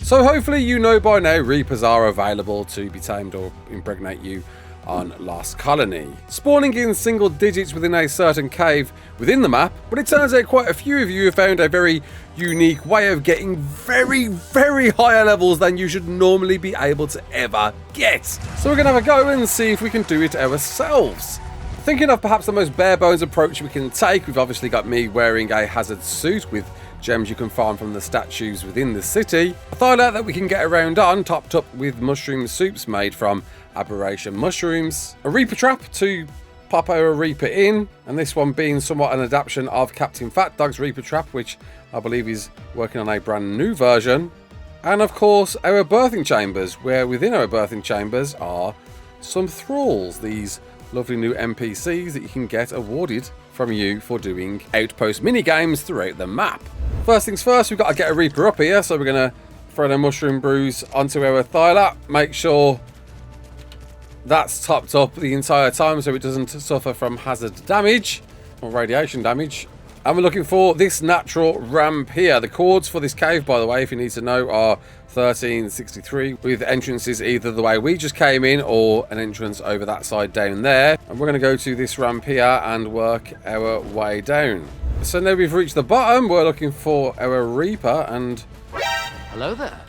So hopefully you know by now Reapers are available to be tamed or impregnate you on Lost Colony, spawning in single digits within a certain cave within the map, but it turns out quite a few of you have found a very unique way of getting very, very higher levels than you should normally be able to ever get. So we're going to have a go and see if we can do it ourselves. Thinking of perhaps the most bare bones approach we can take, we've obviously got me wearing a hazard suit with gems you can farm from the statues within the city, a thylat that we can get around on, topped up with mushroom soups made from Aberration mushrooms, a Reaper trap to pop our Reaper in, and this one being somewhat an adaptation of Captain Fat Dog's Reaper trap, which I believe is working on a brand new version, and of course our birthing chambers, where within our birthing chambers are some thralls, these lovely new NPCs that you can get awarded from you for doing outpost mini games throughout the map. First things first, we've got to get a Reaper up here, so we're going to throw the mushroom brews onto our thylat, make sure that's topped up the entire time so it doesn't suffer from hazard damage or radiation damage. And we're looking for this natural ramp here. The coords for this cave, by the way, if you need to know, are 1363, with entrances either the way we just came in or an entrance over that side down there. And we're going to go to this ramp here and work our way down. So now we've reached the bottom, we're looking for our Reaper and... Hello there.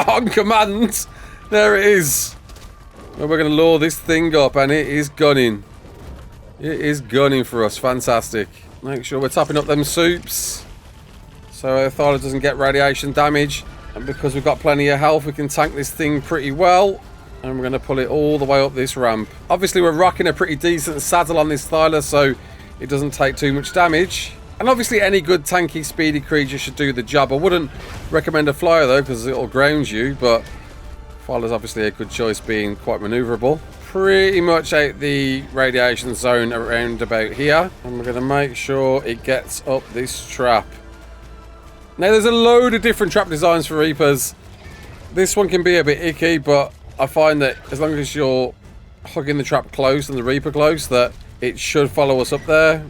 On command, there it is. Well, we're going to lure this thing up and it is gunning. It is gunning for us, fantastic. Make sure we're topping up them soups so our thylat doesn't get radiation damage. And because we've got plenty of health, we can tank this thing pretty well. And we're going to pull it all the way up this ramp. Obviously, we're rocking a pretty decent saddle on this thylat, so it doesn't take too much damage. And obviously, any good tanky, speedy creature should do the job. I wouldn't recommend a flyer, though, because it'll ground you. But Flyer's obviously a good choice, being quite maneuverable. Pretty much out the radiation zone around about here. And we're going to make sure it gets up this trap. Now, there's a load of different trap designs for Reapers. This one can be a bit icky, but I find that as long as you're hugging the trap close and the Reaper close, that it should follow us up there.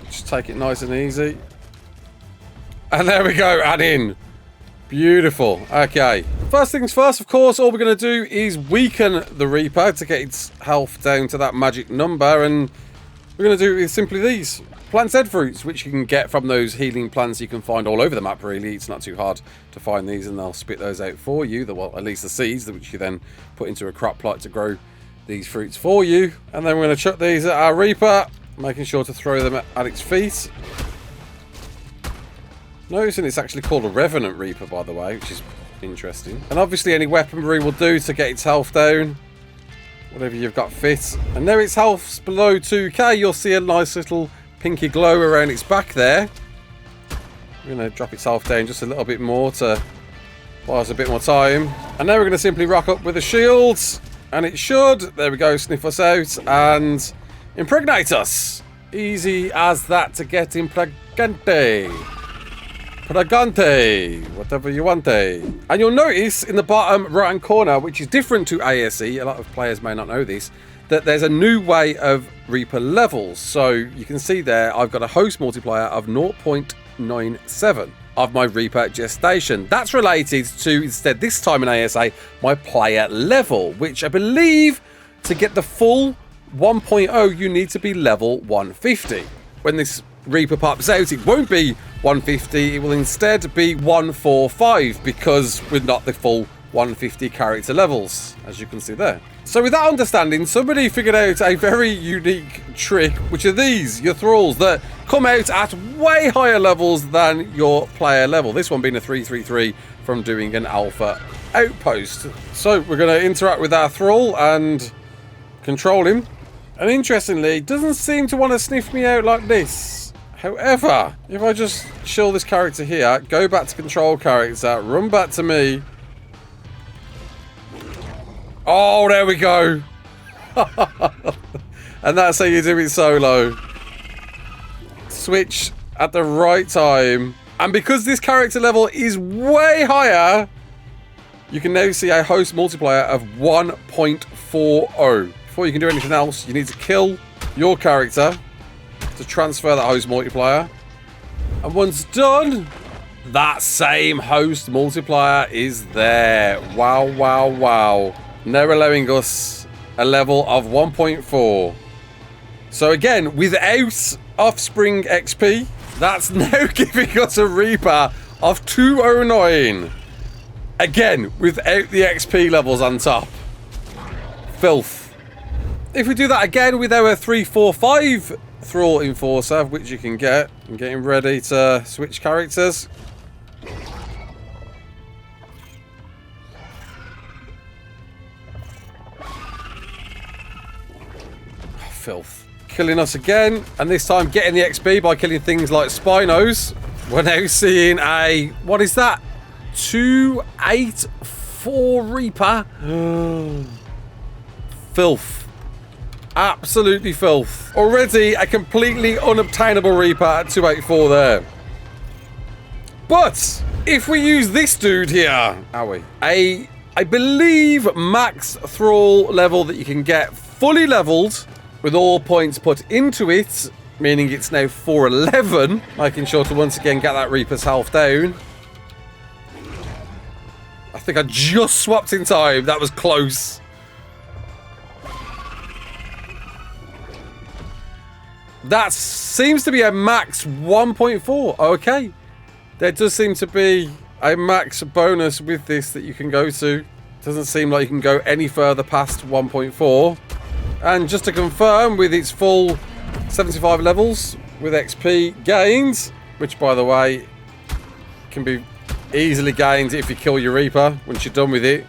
Just take it nice and easy. And there we go, and in. Beautiful. Okay. First things first, of course, all we're going to do is weaken the Reaper to get its health down to that magic number. And we're going to do it with simply these. Plant Zed fruits, which you can get from those healing plants you can find all over the map, really. It's not too hard to find these, and they'll spit those out for you. Well, at least the seeds, which you then put into a crop plot to grow these fruits for you. And then we're going to chuck these at our Reaper, making sure to throw them at its feet. Noticing it's actually called a Revenant Reaper, by the way, which is interesting. And obviously any weaponry will do to get its health down. Whatever you've got fit. And now its health's below 2k, you'll see a nice little pinky glow around its back there. We're going to drop its health down just a little bit more to buy us a bit more time. And now we're going to simply rock up with the shields. And it should, there we go, sniff us out and impregnate us. Easy as that to get Impregnante. Pragante, whatever you want. And you'll notice in the bottom right hand corner, which is different to ASE, a lot of players may not know this, that there's a new way of Reaper levels. So you can see there, I've got a host multiplier of 0.97 of my Reaper gestation. That's related to, instead this time in ASA, my player level, which I believe to get the full 1.0, you need to be level 150. When this Reaper pops out, it won't be 150, it will instead be 145, because we're not the full 150 character levels, as you can see there. So with that understanding, somebody figured out a very unique trick, which are these, your thralls, that come out at way higher levels than your player level. This one being a 333 from doing an alpha outpost. So we're going to interact with our thrall and control him. And interestingly, he doesn't seem to want to sniff me out like this. However, if I just chill this character here, go back to control character, run back to me. Oh, there we go. And that's how you do it solo. Switch at the right time. And because this character level is way higher, you can now see a host multiplier of 1.40. Before you can do anything else, you need to kill your character to transfer that host multiplier. And once done, that same host multiplier is there. Wow, wow, wow. Now allowing us a level of 1.4. So again, without Offspring XP, that's now giving us a Reaper of 209. Again, without the XP levels on top. Filth. If we do that again with our 345 Thrall Enforcer, which you can get, I'm getting ready to switch characters. Oh, filth. Killing us again, and this time getting the XP by killing things like Spinos. We're now seeing a, what is that? 284 Reaper. Filth. Absolutely filth. Already a completely unobtainable Reaper at 284 there. But if we use this dude here, are we? I believe max Thrall level that you can get fully leveled with all points put into it, meaning it's now 411, making sure to once again get that Reaper's health down. I think I just swapped in time. That was close. That seems to be a max 1.4. Okay. There does seem to be a max bonus with this that you can go to. Doesn't seem like you can go any further past 1.4. And just to confirm, with its full 75 levels with XP gains, which by the way can be easily gained if you kill your Reaper once you're done with it.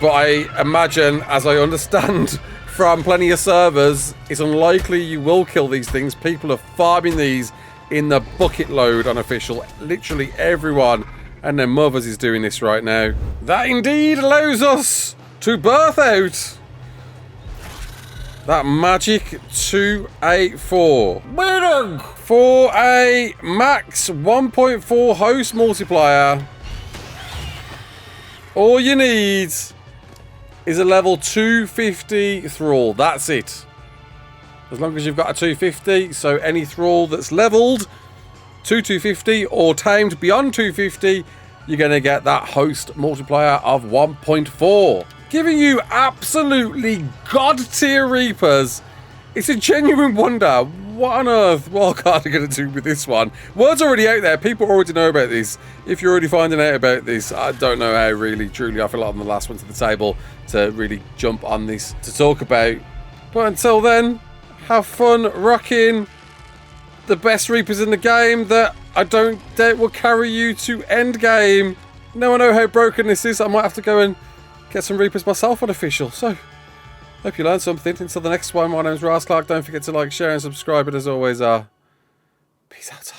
But I imagine, as I understand from plenty of servers, it's unlikely you will kill these things. People are farming these in the bucket load unofficial. Literally everyone and their mothers is doing this right now. That indeed allows us to birth out that magic 284 for a max 1.4 host multiplier. All you need is a level 250 Thrall. That's it. As long as you've got a 250, so any Thrall that's leveled to 250 or tamed beyond 250, you're going to get that host multiplier of 1.4. Giving you absolutely god-tier Reapers. It's a genuine wonder. What on earth Wildcard are going to do with this one? Word's already out there. People already know about this. If you're already finding out about this, I don't know how really, truly. I feel like I'm the last one to the table to really jump on this to talk about. But until then, have fun rocking the best Reapers in the game that I don't doubt will carry you to end game. Now I know how broken this is. I might have to go and get some Reapers myself unofficial. So, hope you learned something. Until the next one, my name's Raasclark. Don't forget to like, share and subscribe. And as always, peace out.